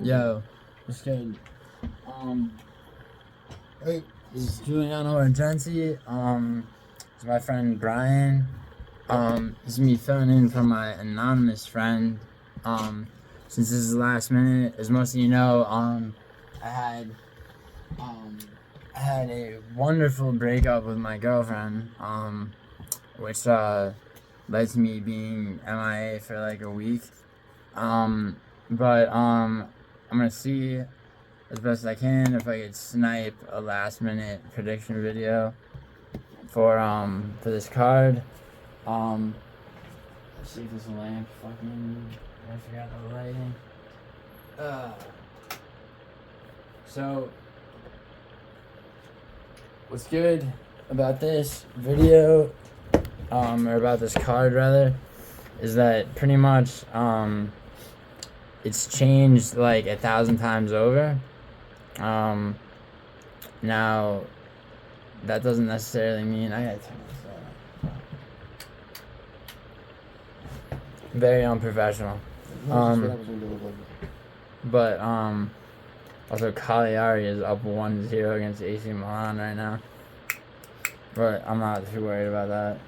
Yo, what's good? Hey. It's Giuliano Argenti. It's my friend Brian. This is me filling in for my anonymous friend. Since this is the last minute, as most of you know, I had a wonderful breakup with my girlfriend, which led to me being MIA for like a week. But I'm gonna see as best I can if I could snipe a last minute prediction video for this card. Let's see if this lamp fucking, I forgot the lighting. So what's good about this video, or about this card rather, is that pretty much it's changed like 1,000 times over. Now that doesn't necessarily mean I gotta turn this off. Very unprofessional. But also Cagliari is up 1-0 against AC Milan right now. But I'm not too worried about that.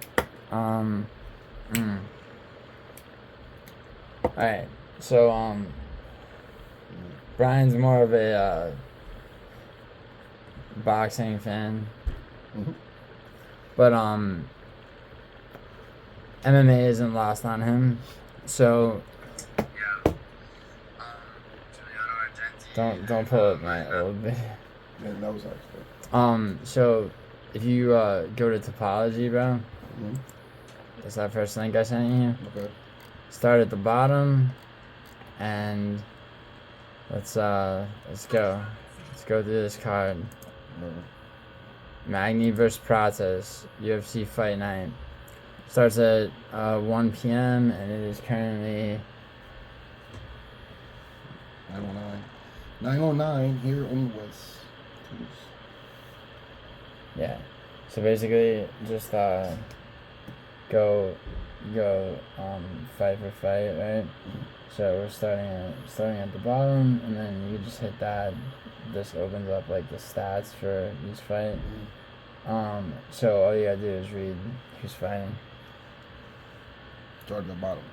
Alright, so Brian's more of a boxing fan. But MMA isn't lost on him. So don't pull up my old video. Yeah, that was actually. So if you go to topology, bro, that's that first link I sent you. Okay. Start at the bottom, and let's go. Let's go through this card. Magny versus Prates, UFC Fight Night. Starts at 1 p.m. and it is currently 9:09 here on the West. Yeah. So basically, just go fight for fight, right? So we're starting at the bottom, and then you just hit that. This opens up like the stats for each fight. So all you gotta do is read who's fighting. Start at the bottom.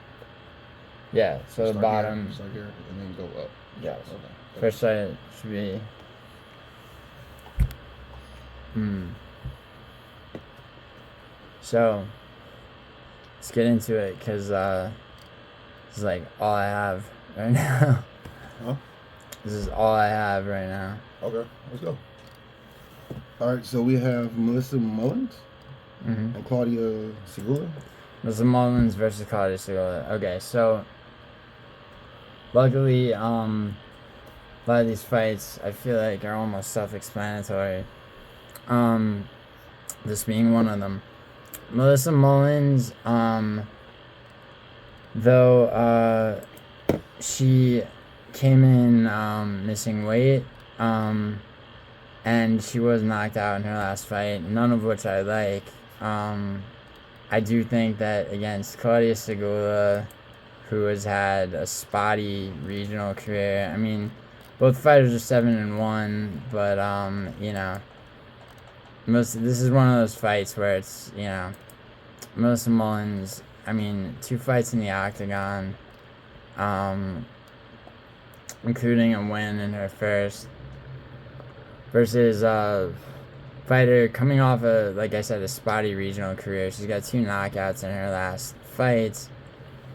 Yeah. So the bottom. Here, start here, and then go up. Yes. Okay. First fight should be. So let's get into it, because this is like all I have right now. Huh? This is all I have right now. Okay, let's go. All right, so we have Mullins and Klaudia Syguła. This is Mullins versus Cody. Okay, so luckily, a lot of these fights I feel like are almost self-explanatory. This being one of them. Melissa Mullins, though she came in missing weight, and she was knocked out in her last fight, none of which I like. I do think that against Klaudia Syguła, who has had a spotty regional career, I mean, both fighters are 7-1, but you know, this is one of those fights where it's, you know, Melissa Mullins, I mean, 2 fights in the octagon, including a win in her first, versus a fighter coming off a, like I said, a spotty regional career. She's got 2 knockouts in her last fights,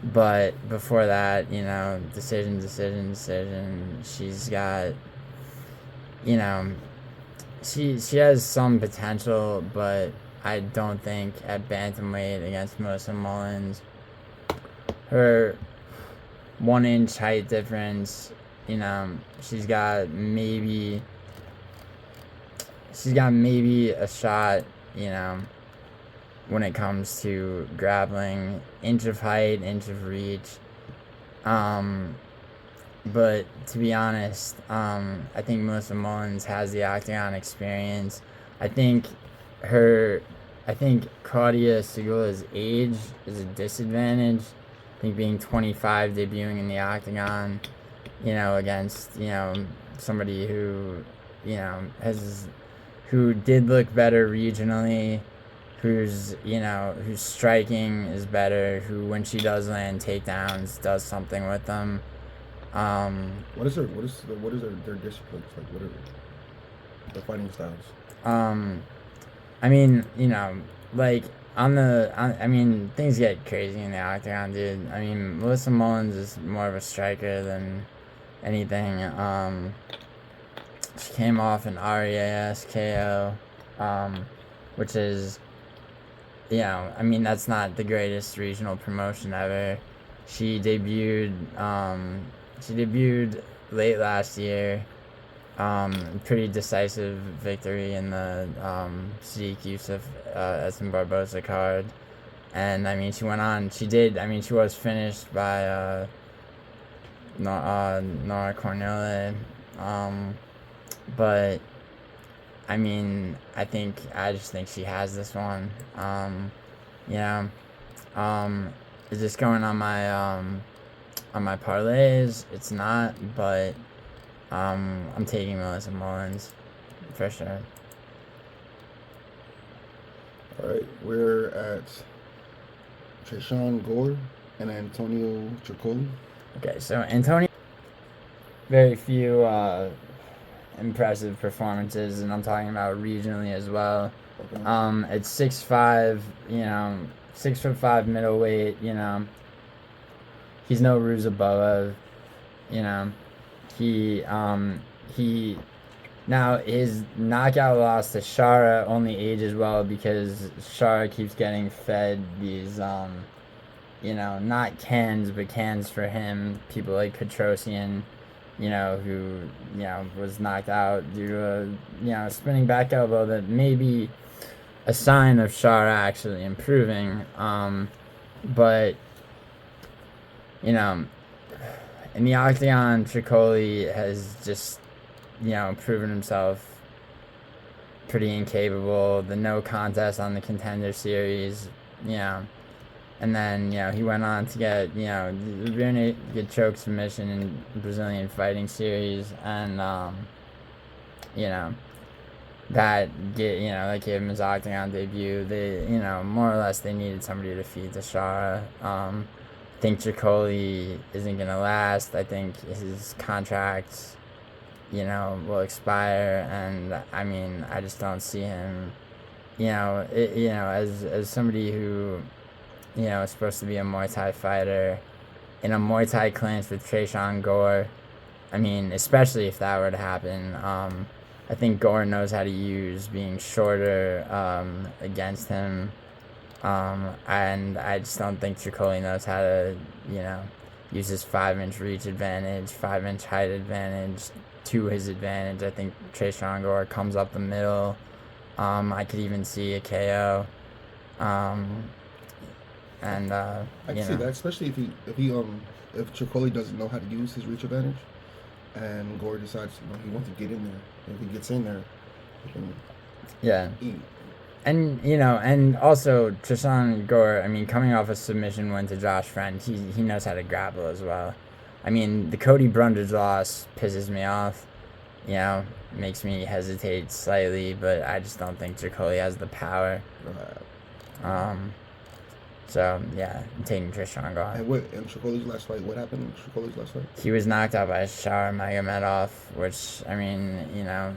but before that, you know, decision. She's got, you know, she has some potential, but I don't think at bantamweight against Melissa Mullins, her 1-inch height difference, you know, she's got maybe a shot, you know, when it comes to grappling, inch of height, inch of reach. But to be honest, I think Melissa Mullins has the octagon experience. I think Klaudia Syguła's age is a disadvantage. I think being 25, debuting in the octagon, you know, against, you know, somebody who, you know, who did look better regionally, whose striking is better, who when she does land takedowns does something with them. What is their disciplines like? What are their fighting styles? I mean, you know, like I mean, things get crazy in the octagon, dude. I mean, Melissa Mullins is more of a striker than anything. She came off an REAS KO, which is, you know, I mean, that's not the greatest regional promotion ever. She debuted late last year. Pretty decisive victory in the Sadiq Yusuf Edson Barbosa card. And, I mean, she went on. She was finished by Nora Cornille. But, I mean, I just think she has this one. You know, is this going on my parlays? It's not, but I'm taking Melissa Mullins for sure. All right, we're at Tresean Gore and Antonio Trocoli. Okay, so Antonio, very few impressive performances, and I'm talking about regionally as well. Okay. At 6'5", you know, 6'5" middleweight, you know, he's no Ruzaboa, you know. He now his knockout loss to Shara only ages well because Shara keeps getting fed these you know, not cans but cans for him. People like Tresean, you know, who, you know, was knocked out due to a, you know, spinning back elbow that may be a sign of Shara actually improving. But, you know, in the octagon, Trocoli has just, you know, proven himself pretty incapable. The no contest on the Contender Series, you know, and then, you know, he went on to get, you know, get choke submission in Brazilian Fighting Series, and, you know, that gave him his octagon debut. They, you know, more or less they needed somebody to feed to Shara. I think Trocoli isn't going to last. I think his contract, you know, will expire, and I mean, I just don't see him, you know, as somebody who, you know, is supposed to be a Muay Thai fighter in a Muay Thai clinch with Tresean Gore. I mean, especially if that were to happen, I think Gore knows how to use being shorter against him. And I just don't think Trocoli knows how to, you know, use his 5-inch reach advantage, 5-inch height advantage to his advantage. I think Tresean Gore comes up the middle. I could even see a KO. And I can see that, especially if Trocoli doesn't know how to use his reach advantage, and Gore decides, you know, he wants to get in there. If he gets in there, he can eat. And, you know, and also Tresean Gore, I mean, coming off a submission win to Josh Friend, he knows how to grapple as well. I mean, the Cody Brundage loss pisses me off, you know, makes me hesitate slightly, but I just don't think Trocoli has the power. So, yeah, I'm taking Tresean Gore. And Trocoli's last fight, what happened in Trocoli's last fight? He was knocked out by Shara Magomedov, which, I mean, you know,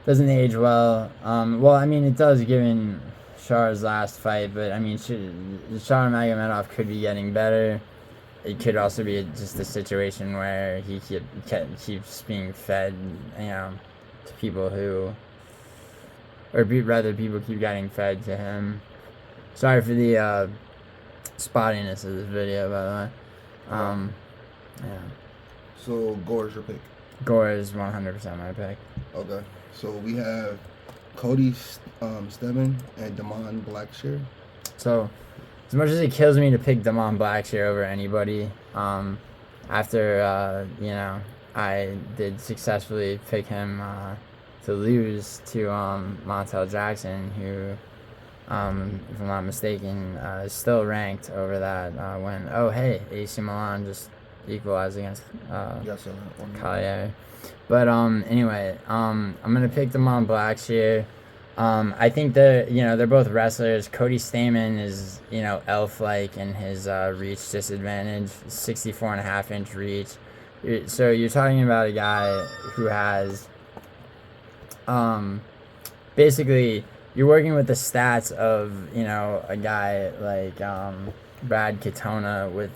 doesn't age well. Well, I mean, it does given Shara's last fight, but, I mean, Shara Magomedov could be getting better. It could also be just a situation where he keeps being fed, you know, to people who... Or rather, people keep getting fed to him. Sorry for the spottiness of this video, by the way. Yeah. So, Gore's your pick? Gore is 100% my pick. Okay. So, we have Cody Stamann and Damon Blackshear. So, as much as it kills me to pick Damon Blackshear over anybody, after, you know, I did successfully pick him... to lose to Montel Jackson, who if I'm not mistaken, is still ranked over that win. Oh, hey, AC Milan just equalized against Klaudia. But anyway, I'm gonna pick them on Blackshear. I think they're both wrestlers. Cody Stamann is elf-like in his reach disadvantage, 64.5-inch reach. So you're talking about a guy who has basically you're working with the stats of a guy like Brad Katona with.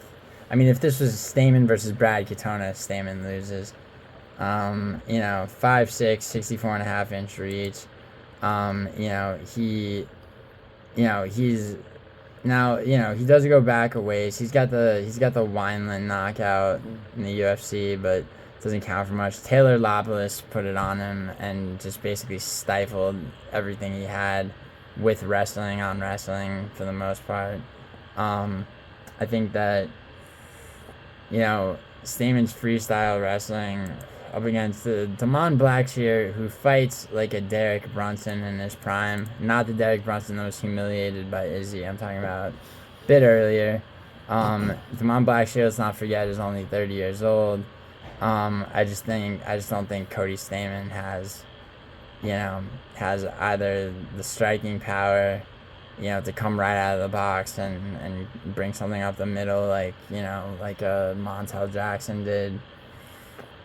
I mean, if this was Stamann versus Brad Katona, Stamann loses. 5'6", 64.5-inch reach. He's now, he does go back a ways. He's got the Wineland knockout in the UFC, but doesn't count for much. Taylor Lapalus put it on him and just basically stifled everything he had with wrestling on wrestling for the most part. I think that Stamann's freestyle wrestling up against the Damon Blackshear, who fights like a Derek Brunson in his prime. Not the Derek Brunson that was humiliated by Izzy. I'm talking about a bit earlier. Damon Blackshear, let's not forget, is only 30 years old. I just don't think Cody Stamann has either the striking power, to come right out of the box and bring something up the middle like Montel Jackson did.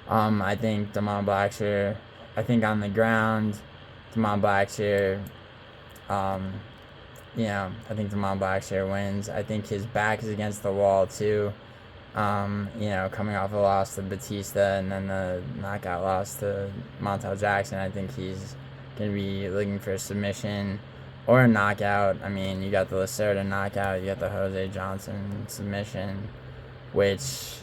I think Damon Blackshear, on the ground, Damon Blackshear, I think Damon Blackshear wins. I think his back is against the wall too. Coming off a loss to Batista and then the knockout loss to Montel Jackson, I think he's going to be looking for a submission or a knockout. I mean, you got the Lacerda knockout, you got the Jose Johnson submission, which,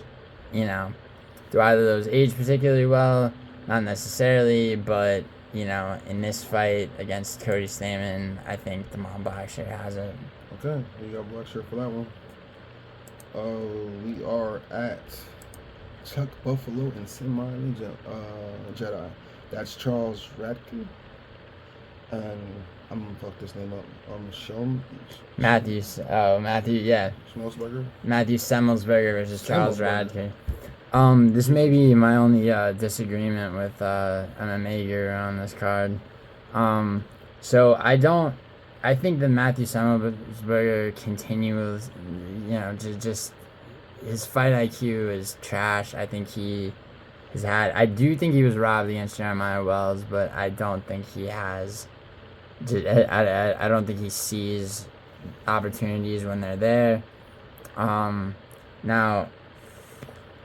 do either of those age particularly well? Not necessarily, but, in this fight against Cody Stamann, I think Damon Blackshear has it. Okay, we got Blackshear for that one. We are at Chuck Buffalo and Semi Jedi. That's Charles Radtke. And I'm going to fuck this name up. Matthew, yeah. Semelsberger? Matthew Semelsberger versus Charles Radtke. This may be my only disagreement with MMA Guru on this card. So I think that Matthew Semelsberger continues, just his fight IQ is trash. I think I do think he was robbed against Jeremiah Wells, but I don't think he has. I don't think he sees opportunities when they're there. Now,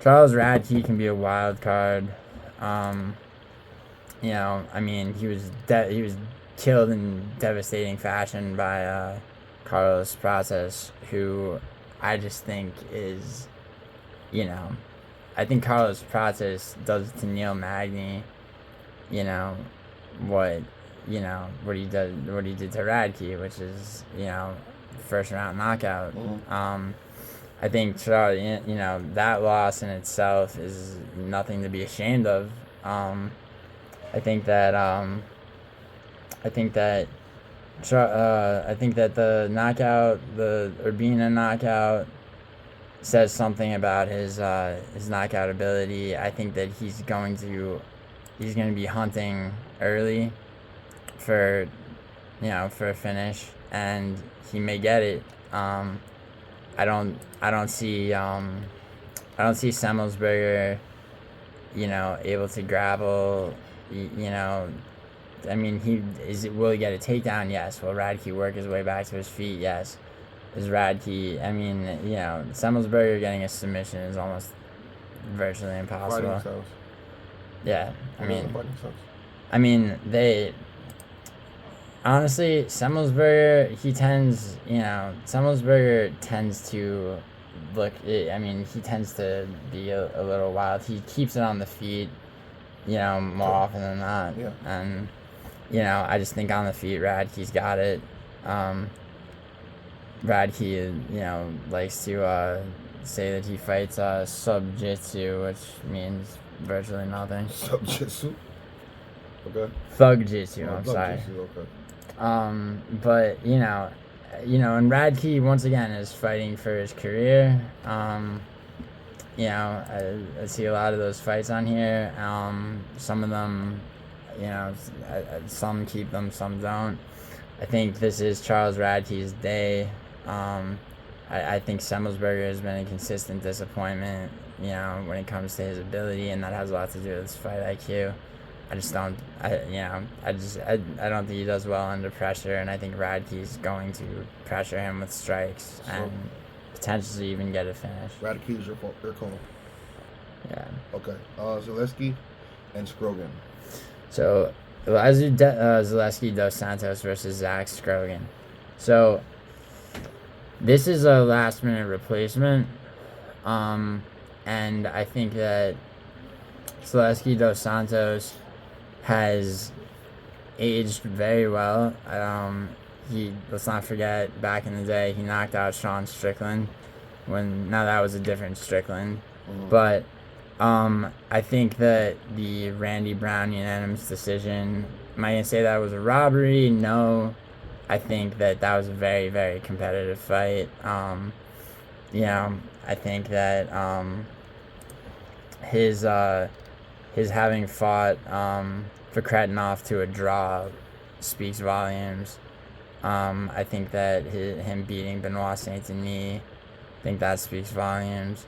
Charles Radtke can be a wild card. He was killed in devastating fashion by Carlos Prates, who I just think is, I think Carlos Prates does to Neil Magny, what he did to Radtke, which is, first round knockout. I think that loss in itself is nothing to be ashamed of. I think that the knockout, the Urbina knockout, says something about his knockout ability. I think that he's going to be hunting early for a finish, and he may get it. I don't see Semelsberger, able to grapple. I mean, will he get a takedown? Yes. Will Radtke work his way back to his feet? Yes. Is Radtke? I mean, Semelsberger getting a submission is almost virtually impossible. Yeah. I mean, they. Honestly, Semelsberger tends to look. I mean, he tends to be a little wild. He keeps it on the feet, more often than not. Yeah. And, I just think on the feet, Radtke's got it. Radtke, likes to say that he fights sub-jitsu, which means virtually nothing. Sub-jitsu? Okay. Thug-jitsu, I'm sorry. Okay. But and Radtke once again is fighting for his career. I see a lot of those fights on here. Some of them, some keep them, some don't. I think this is Charles Radtke's day. I think Semelsberger has been a consistent disappointment, when it comes to his ability, and that has a lot to do with his fight IQ. I just don't, I don't think he does well under pressure, and I think Radtke's going to pressure him with strikes and potentially even get a finish. Radtke's your call. Yeah. Okay. Zaleski and Scroggin. So, Zaleski dos Santos versus Zach Scroggin. So, this is a last-minute replacement, and I think that Zaleski dos Santos has aged very well. Let's not forget, back in the day, he knocked out Sean Strickland. Now that was a different Strickland. Mm-hmm. But I think that the Randy Brown unanimous decision, am I going to say that was a robbery? No. I think that was a very, very competitive fight. I think that his having fought Vakretinov to a draw speaks volumes. I think that him beating Benoit Saint-Denis, I think that speaks volumes.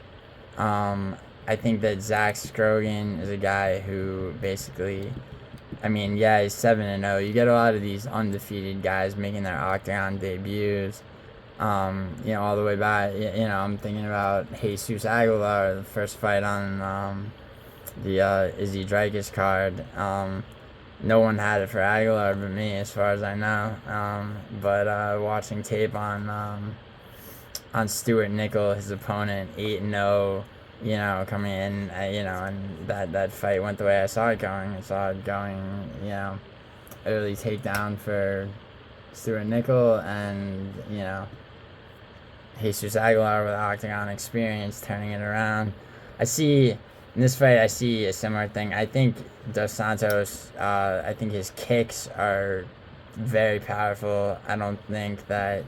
I think that Zach Scroggin is a guy who basically, he's 7-0. You get a lot of these undefeated guys making their octagon debuts, all the way back. I'm thinking about Jesus Aguilar, the first fight on the Izzy Dreykus card. No one had it for Aguilar but me, as far as I know. But watching tape on Stuart Nickel, his opponent, 8-0, coming in, and that fight went the way I saw it going. I saw it going, early takedown for Stuart Nickel, and, Jesus Aguilar with octagon experience turning it around. In this fight, I see a similar thing. I think Dos Santos, I think his kicks are very powerful. I don't think that,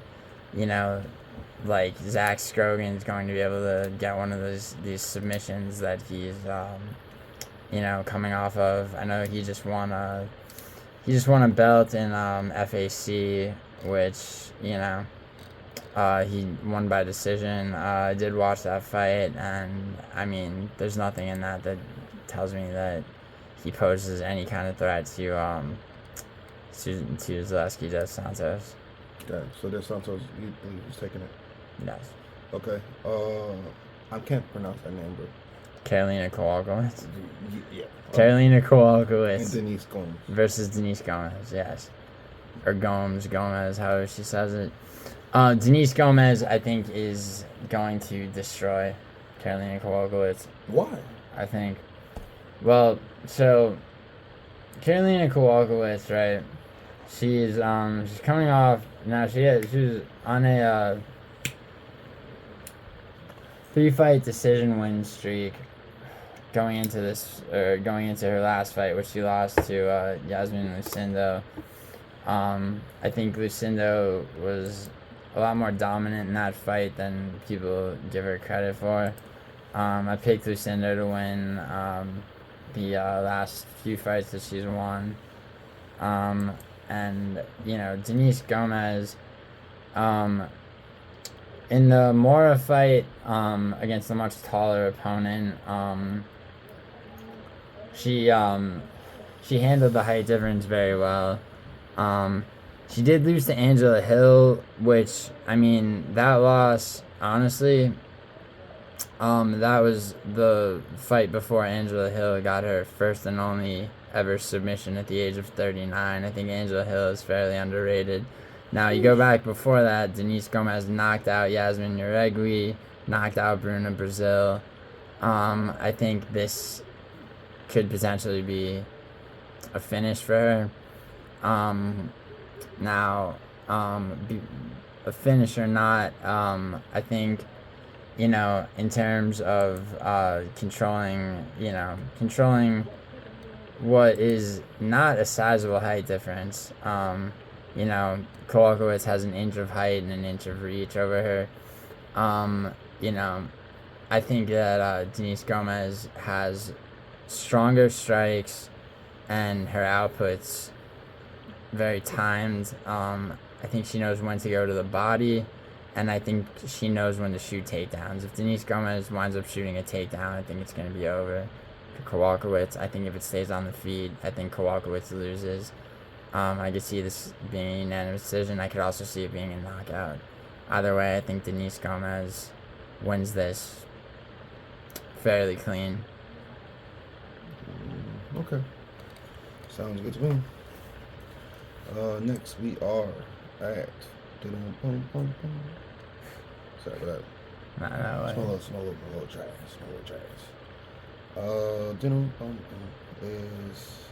Zach Scroggin is going to be able to get one of these submissions that he's, coming off of. I know he just won a belt in FAC, which, he won by decision. I did watch that fight, and there's nothing in that tells me that he poses any kind of threat to Zaleski dos Santos. Okay, so dos Santos, he's taking it. Yes. Okay. I can't pronounce that name, but Karolina Kowalkiewicz. Yeah. Karolina Kowalkiewicz. And Denise Gomes. Versus Denise Gomes, yes. Or Gomes, however she says it. Denise Gomes, I think, is going to destroy Karolina Kowalkiewicz. Why? I think. Well, so Karolina Kowalkiewicz, right? She's coming off now. She was on a 3-fight decision win streak going into her last fight, which she lost to Yasmin Lucindo. I think Lucindo was a lot more dominant in that fight than people give her credit for. I picked Lucindo to win the last few fights that she's won. And Denise Gomes, in the Mora fight against a much taller opponent, she handled the height difference very well. She did lose to Angela Hill, which, that loss, honestly, that was the fight before Angela Hill got her first and only ever submission at the age of 39. I think Angela Hill is fairly underrated. Now, you go back before that, Denise Gomes knocked out Yasmin Uregui, knocked out Bruna Brazil. I think this could potentially be a finish for her. A finish or not, I think, in terms of controlling what is not a sizable height difference, Kowalkiewicz has an inch of height and an inch of reach over her. I think that Denise Gomes has stronger strikes and her output's very timed. I think she knows when to go to the body, and I think she knows when to shoot takedowns. If Denise Gomes winds up shooting a takedown, I think it's going to be over for Kowalkiewicz. I think if it stays on the feet, I think Kowalkiewicz loses. I could see this being a unanimous decision. I could also see it being a knockout. Either way, I think Denise Gomes wins this fairly clean. Okay. Sounds good to me. Next we are at sorry for that. Small little trash. Is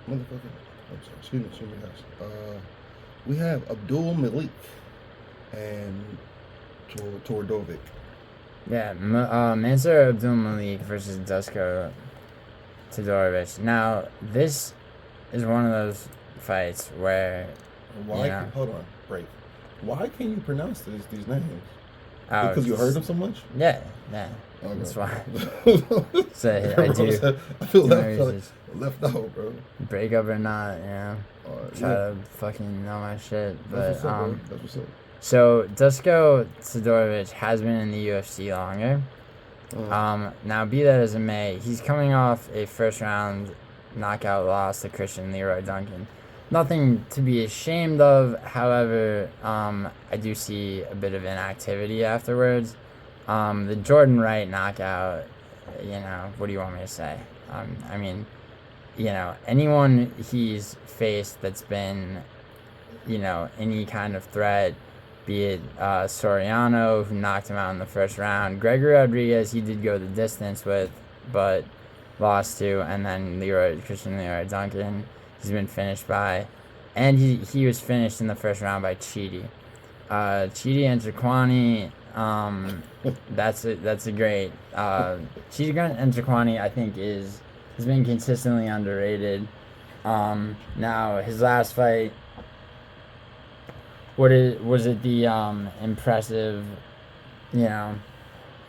motherfucker. I'm sorry. Excuse me, guys. We have Abdul Malik and Tordovic. Yeah, Masur Abdul Malik versus Dusko Todorovic. Now, this is one of those fights where hold on, break. Why can't you pronounce these names? Oh, because you heard them so much? Yeah. Okay. That's why. So I do. I feel left out, bro. Breakup or not, try to fucking know my shit. But that's what's up. So Dusko Todorovic has been in the UFC longer. Now, be that as it may, he's coming off a first round knockout loss to Christian Leroy Duncan. Nothing to be ashamed of. However, I do see a bit of inactivity afterwards. The Jordan Wright knockout, what do you want me to say? I mean, anyone he's faced that's been, any kind of threat, be it Soriano, who knocked him out in the first round, Gregory Rodriguez, he did go the distance with, but lost to, and then Christian Leroy Duncan, he's been finished by, and he was finished in the first round by Chidi. Chidi and Tresean, that's a great. Chidi and Tresean, I think, has been consistently underrated. Now his last fight, was it the impressive,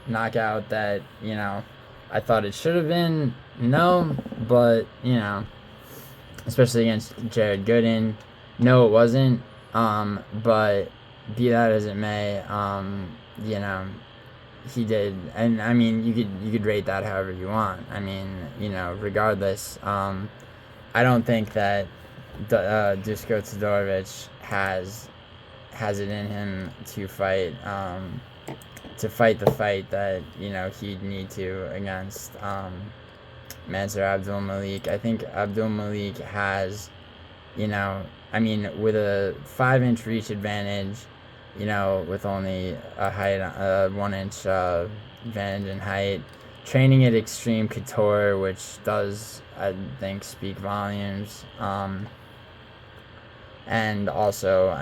knockout that I thought it should have been? No, but especially against Jared Gooden, no, it wasn't. But be that as it may, he did, and I mean, you could rate that however you want. I mean, regardless, I don't think that Dusko Todorovic has it in him to fight the fight that he'd need to against Masur Abdul Malik. I think Abdul Malik has, with a 5-inch reach advantage, with only a 1-inch advantage in height, training at Extreme Couture, which does, I think, speak volumes. And also,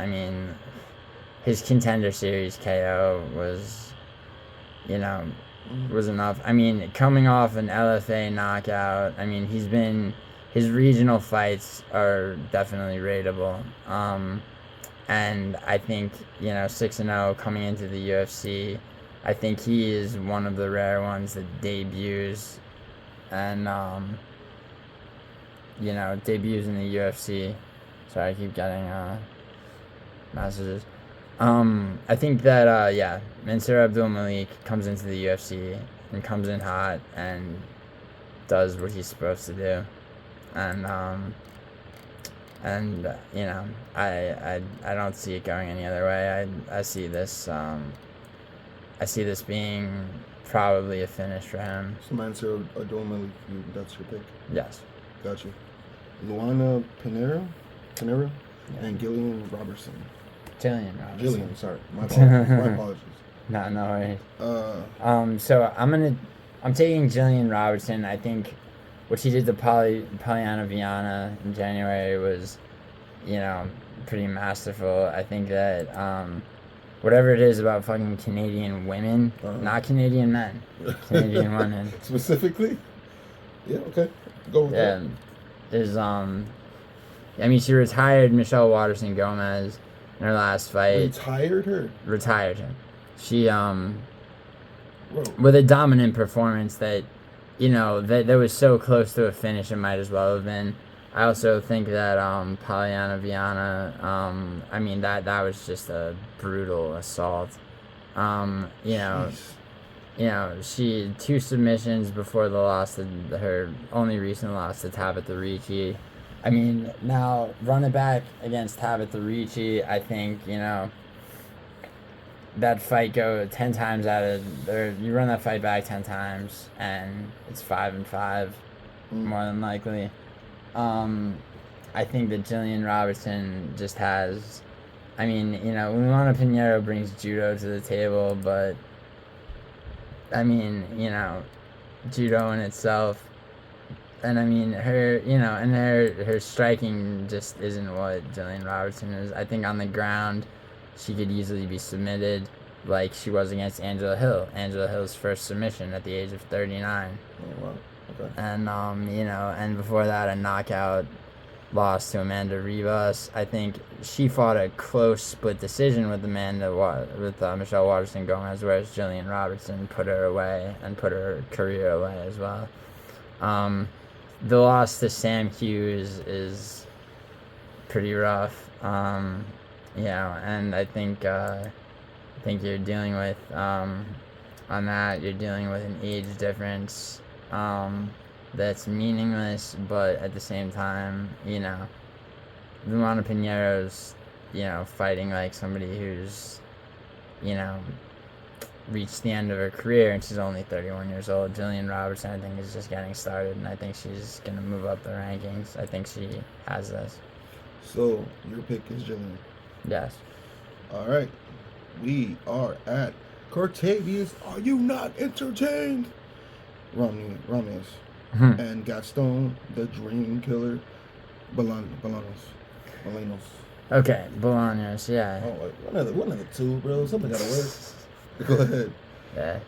his Contender Series KO was enough. Coming off an LFA knockout, his regional fights are definitely rateable. And I think, 6-0 coming into the UFC, I think he is one of the rare ones that debuts and, debuts in the UFC. Sorry, I keep getting messages. I think that, Masur Abdul Malik comes into the UFC and comes in hot and does what he's supposed to do. And I don't see it going any other way. I see this being probably a finish for him. So Masur Abdul Malik, that's your pick? Yes. Got you. Luana Pinheiro, and Gillian Robertson. Gillian, sorry. My apologies. No worries. So I'm taking Gillian Robertson. I think what she did to Polyana Viana in January was, pretty masterful. I think that whatever it is about fucking Canadian women, not Canadian men, Canadian women. Specifically? Yeah, okay. Go with that. Is I mean, she retired Michelle Waterson Gomez in her last fight. Retired her. Retired her. She with a dominant performance that, you know, that was so close to a finish, it might as well have been. I also think that Polyana Viana, I mean, that was just a brutal assault. You know, she 2 submissions before the loss to her only recent loss to Tabitha Ricci. I mean, now run it back against Tabitha Ricci. I think, you know, that fight go 10 times you run that fight back 10 times and it's 5-5, more than likely. I think that Jillian Robertson just has, I mean, you know, Luana Pinheiro brings judo to the table, but I mean, you know, judo in itself, and I mean, her, you know, and her striking just isn't what Jillian Robertson is. I think on the ground, she could easily be submitted, like she was against Angela Hill. Angela Hill's first submission at the age of 39. Oh, wow. Okay. And, you know, and before that, a knockout loss to Amanda Ribas. I think she fought a close split decision with Michelle Waterson Gomez, whereas Jillian Robertson put her away and put her career away as well. The loss to Sam Hughes is pretty rough. You know, and I think you're dealing with on that, you're dealing with an age difference that's meaningless, but at the same time, you know, Luana Pinheiro's, you know, fighting like somebody who's, you know, reached the end of her career, and she's only 31 years old. Jillian Robertson, I think, is just getting started, and I think she's going to move up the rankings. I think she has this. So, your pick is Jillian? Yes. All right. We are at Cortavius. Are you not entertained? Ramirez. And Gaston, the Dream Killer, Bolaños. Okay, Bolaños, yeah. Oh, one of the two, bro. Something gotta work. Go ahead. Yeah.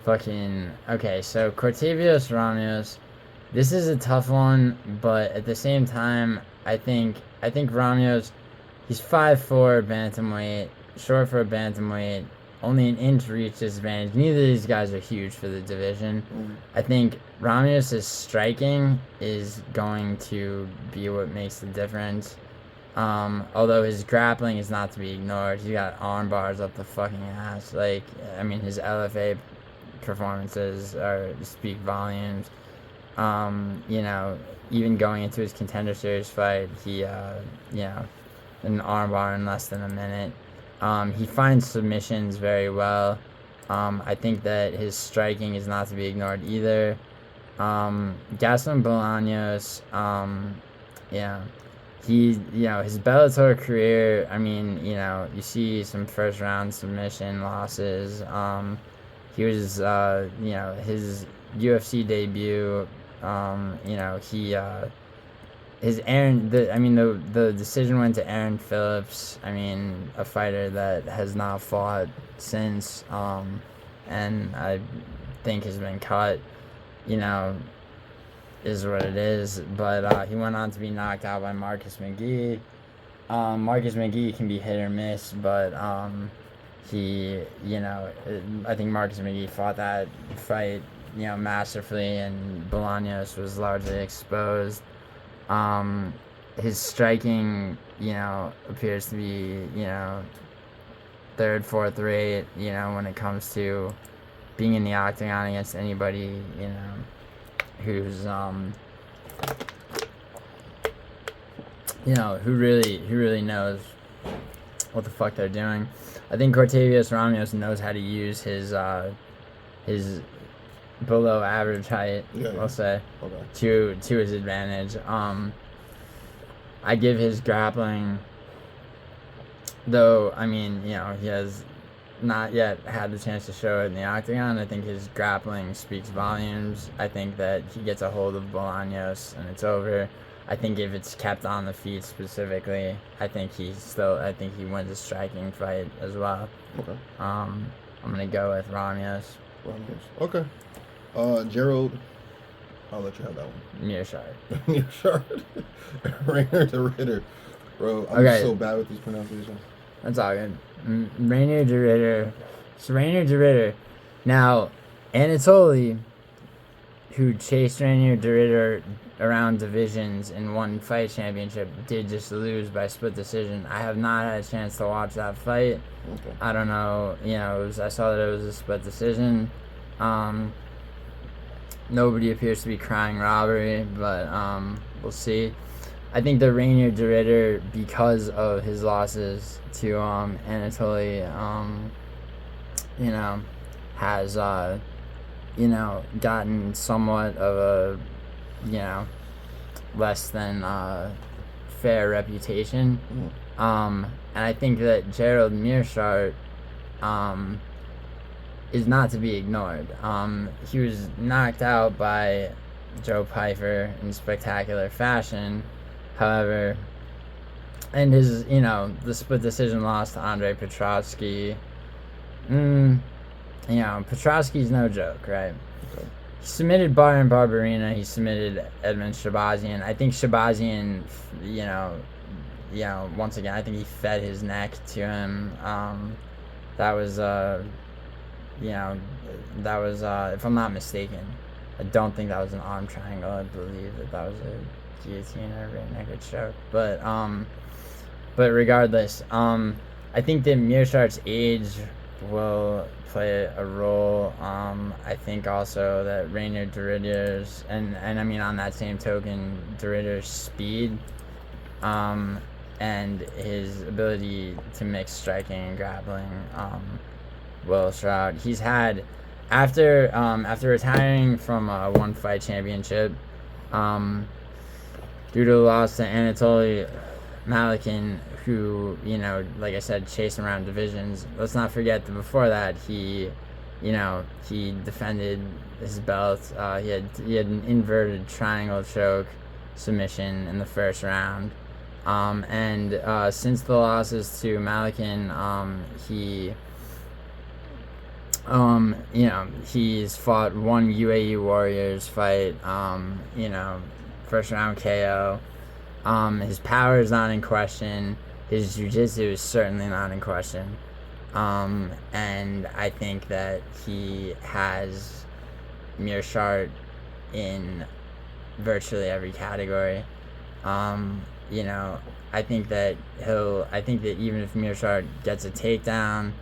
Fucking, okay, so Cortavius Ramos, this is a tough one, but at the same time, I think Ramos, he's 5'4", bantamweight, short for a bantamweight, only an inch reach disadvantage. Neither of these guys are huge for the division. I think Ramos' striking is going to be what makes the difference. Although his grappling is not to be ignored. He's got arm bars up the fucking ass. Like, I mean, his LFA performances speak volumes. You know, even going into his Contender Series fight, he, you know, an arm bar in less than a minute. He finds submissions very well. I think that his striking is not to be ignored either. Gaston Bolaños, yeah. He, you know, his Bellator career, I mean, you know, you see some first round submission losses. He was, you know, his UFC debut, you know, he, the decision went to Aaron Phillips. I mean, a fighter that has not fought since, and I think has been cut, you know, is what it is. But he went on to be knocked out by Marcus McGee. Marcus McGee can be hit or miss, but he, you know, I think Marcus McGee fought that fight, you know, masterfully, and Bolaños was largely exposed. His striking, you know, appears to be, you know, third, fourth rate, you know, when it comes to being in the octagon against anybody, you know, who's, you know, who really knows what the fuck they're doing. I think Cortavius Ramos knows how to use his below average height, I'll say, to his advantage. I give his grappling, though, I mean, you know, he has not yet had the chance to show it in the octagon. I think his grappling speaks volumes. I think that he gets a hold of Bolaños and it's over. I think if it's kept on the feet specifically, I think he wins a striking fight as well. Okay. I'm gonna go with Ramos. Okay. Gerald I'll let you have that one. Meerschaert. Meerschaert. Rainier de Ridder. Bro, I'm so bad with these pronunciations. That's all good. Rainier de Ridder. So Rainier de Ridder. Now, Anatoly, who chased Rainier de Ridder around divisions and won fight championship, did just lose by split decision. I have not had a chance to watch that fight. Okay. I don't know. I saw that it was a split decision. Nobody appears to be crying robbery, but we'll see. I think the Rainier de Ridder, because of his losses to Anatoly, has gotten somewhat of a less than fair reputation. And I think that Gerald Meerschaert is not to be ignored. He was knocked out by Joe Pyfer in spectacular fashion. However, and his, the split decision loss to Andre Petroski. Petroski's no joke, right? Okay. He submitted Baron Barberina. He submitted Edmund Shabazian. I think Shabazian, once again, I think he fed his neck to him. That was, if I'm not mistaken, I don't think that was an arm triangle. I believe that was a guillotine or a rear naked choke. But regardless, I think that Meerschaert's age will play a role. I think also that Rainier de Ridder's, and I mean on that same token, de Ridder's speed, and his ability to mix striking and grappling, will shroud. He's had, after retiring from a one fight championship, due to the loss to Anatoly Malikin, who, like I said, chased around divisions. Let's not forget that before that, he defended his belt. He had an inverted triangle choke submission in the first round. And since the losses to Malikin, he's fought one UAE Warriors fight, first round KO. His power is not in question. His jiu-jitsu is certainly not in question. And I think that he has Meerschaert in virtually every category. I think that even if Meerschaert gets a takedown,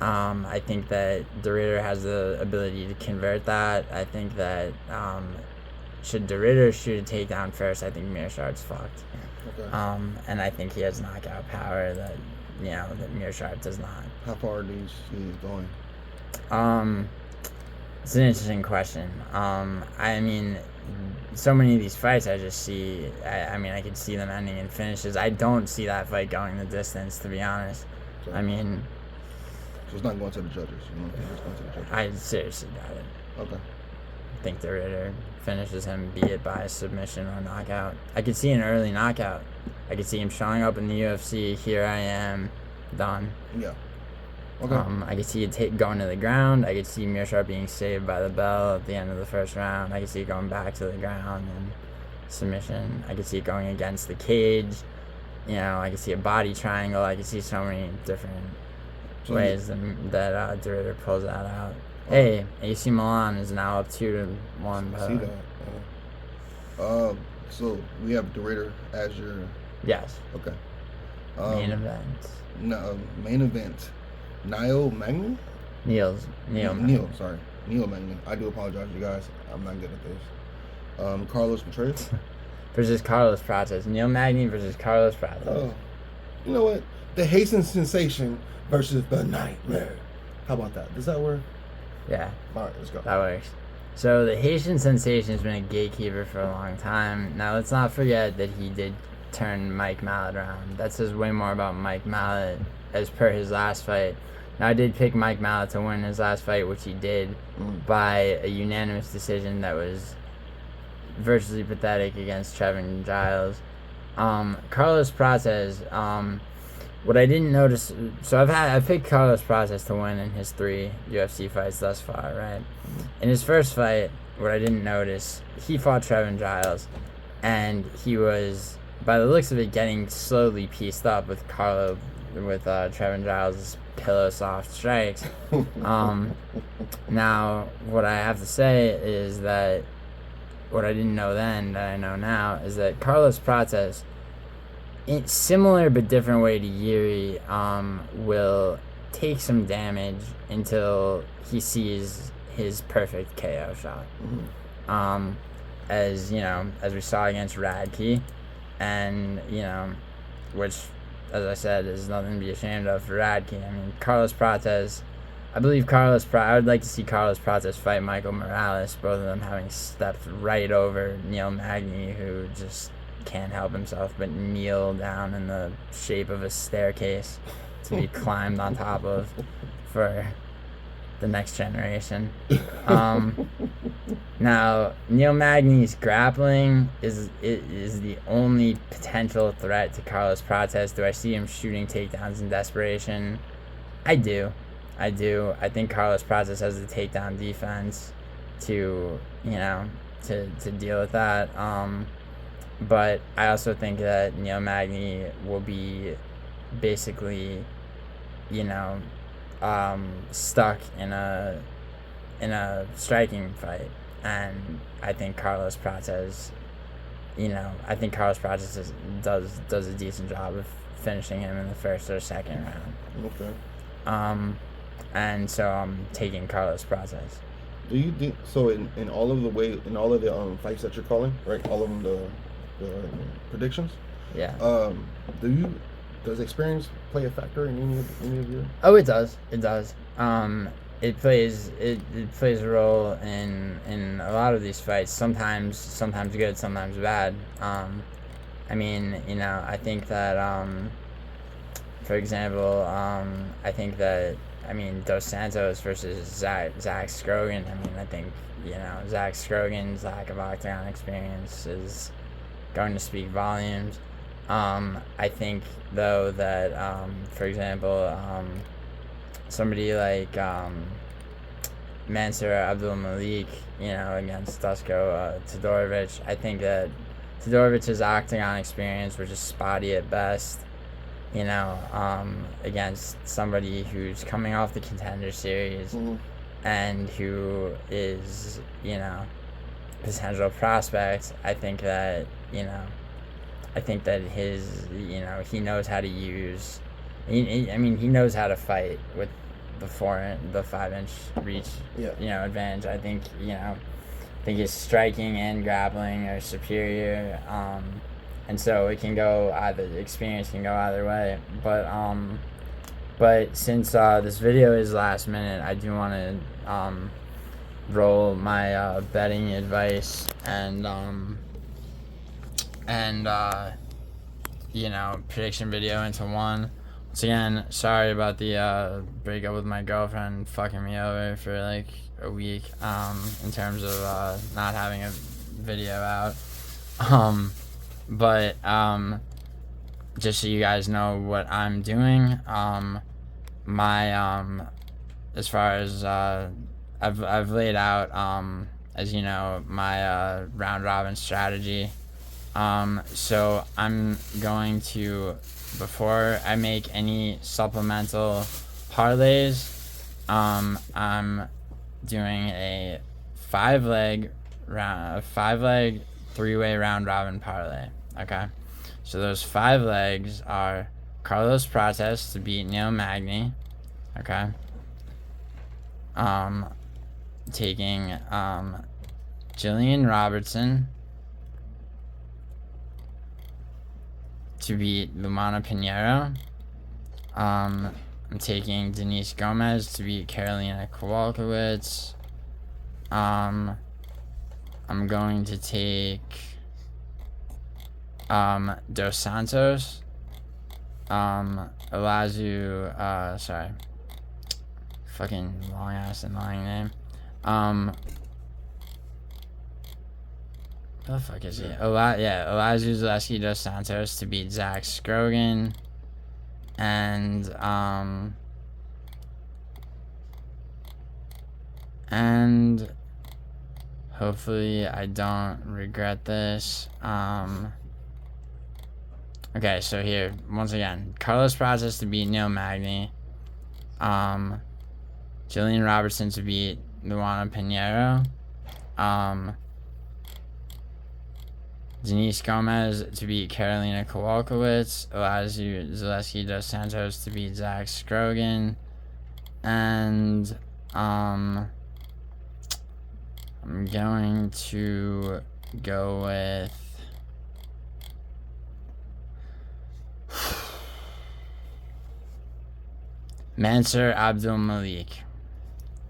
I think that de Ridder has the ability to convert that. I think that should de Ridder shoot a takedown first, I think Meerschaert's fucked. Okay. And I think he has knockout power that Meerschaert does not. How far do you see it going? It's an interesting question. I mean, so many of these fights I just see, I could see them ending in finishes. I don't see that fight going the distance, to be honest. So, I mean... So it's not going to the judges, it's going to the judges. I seriously doubt it. Okay. I think de Ridder finishes him, be it by submission or knockout. I could see an early knockout. I could see him showing up in the UFC, here I am, done. Yeah. Okay. I could see it going to the ground. I could see Meerschaert being saved by the bell at the end of the first round. I could see it going back to the ground and submission. I could see it going against the cage. I could see a body triangle. I could see so many different ways that de Ridder pulls that out. Hey, AC Milan is now up 2-1. I see that. So we have de Ridder as your... Yes. Okay. Main event. No, main event. Magny? Neil, sorry. Neil Magny. I do apologize, you guys. I'm not good at this. Carlos Prates versus Carlos Prates. Neil Magny versus Carlos Prates. Oh. You know what? The Haitian Sensation versus the Nightmare. How about that? Does that work? Yeah. All right, let's go. That works. So the Haitian Sensation has been a gatekeeper for a long time. Now let's not forget that he did turn Mike Mallet around. That says way more about Mike Mallet as per his last fight. Now I did pick Mike Mallet to win his last fight, which he did by a unanimous decision that was virtually pathetic against Trevin Giles. Carlos Prates, what I didn't notice, so I picked Carlos Prates to win in his 3 UFC fights thus far, right? In his first fight, what I didn't notice, he fought Trevin Giles, and he was, by the looks of it, getting slowly pieced up with Trevin Giles' pillow soft strikes. Now, what I have to say is that what I didn't know then that I know now is that Carlos Prates, in similar but different way to Yuri, will take some damage until he sees his perfect KO shot. As you know, as we saw against Radtke, and you know, which, as I said, is nothing to be ashamed of for Radtke. I mean, Carlos Prates, I would like to see Carlos Prates fight Michael Morales, both of them having stepped right over Neil Magny, who just can't help himself but kneel down in the shape of a staircase to be climbed on top of for the next generation. Now, Neil Magny's grappling is the only potential threat to Carlos Prates. Do I see him shooting takedowns in desperation? I do. I think Carlos Prates has the takedown defense to deal with that. But I also think that Neil Magny will be basically, stuck in a striking fight, and I think Carlos Prates, does a decent job of finishing him in the first or second round. Okay. And so I'm taking Carlos Prates. Do you think so? In all of the fights that you're calling, right? All of them, the predictions. Yeah. Does experience play a factor in any of your? Oh, it does. It does. It plays a role in a lot of these fights. Sometimes good, sometimes bad. I mean, I think that for example, Dos Santos versus Zach Scroggin. I think Zach Scroggin's lack of octagon experience is going to speak volumes. I think though that for example, somebody like Mansur Abdul Malik, against Dusko Todorovic, I think that Todorovic's octagon experience was just spotty at best. Against somebody who's coming off the Contender Series, and who is, potential prospect. I think that his, he knows how to use. He knows how to fight with the 5-inch reach, advantage. I think his striking and grappling are superior. And so it can go experience can go either way. But since this video is last minute, I do want to roll my betting advice and prediction video into one. Once again, sorry about the breakup with my girlfriend fucking me over for like a week in terms of not having a video out. But just so you guys know what I'm doing, my as far as I've laid out as you know my round robin strategy. So I'm going to, before I make any supplemental parlays, I'm doing a 5-leg 3-way round robin parlay. Okay, so those 5 legs are Carlos Prates to beat Neil Magny. Okay. Taking Jillian Robertson to beat Lumana Pinheiro. I'm taking Denise Gomes to beat Karolina Kowalkiewicz. I'm going to take Dos Santos, Elizeu, fucking long ass annoying name. What the fuck is he? Elizeu, Zaleski, Dos Santos to beat Zach Scroggin. and hopefully I don't regret this. Okay, so here, once again, Carlos Prates to beat Neil Magny. Jillian Robertson to beat Luana Pinheiro. Denise Gomes to beat Karolina Kowalkiewicz. Elizeu Zaleski dos Santos to beat Zach Scroggin. And I'm going to go with Masur Abdul Malik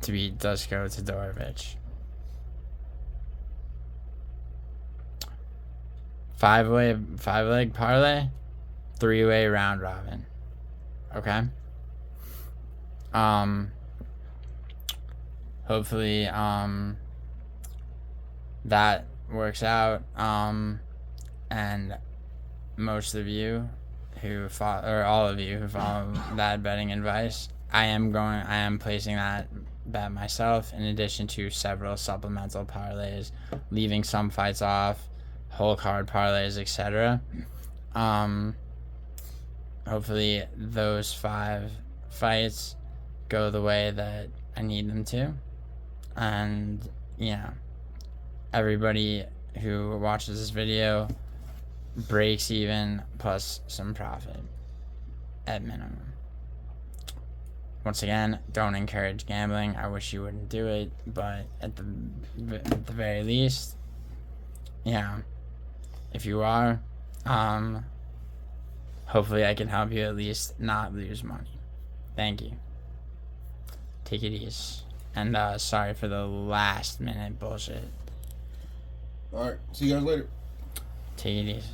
to beat Dusko Todorovic. 5-leg parlay, 3-way round robin. Okay. Hopefully that works out. And most of you who follow, or all of you who follow that betting advice, I am placing that bet myself, in addition to several supplemental parlays, leaving some fights off, whole card parlays, etc. Hopefully those 5 fights go the way that I need them to, and everybody who watches this video breaks even plus some profit at minimum. Once again, don't encourage gambling. I wish you wouldn't do it, but at the very least, if you are, hopefully I can help you at least not lose money. Thank you. Take it easy. And sorry for the last minute bullshit. Alright, see you guys later. Take it easy.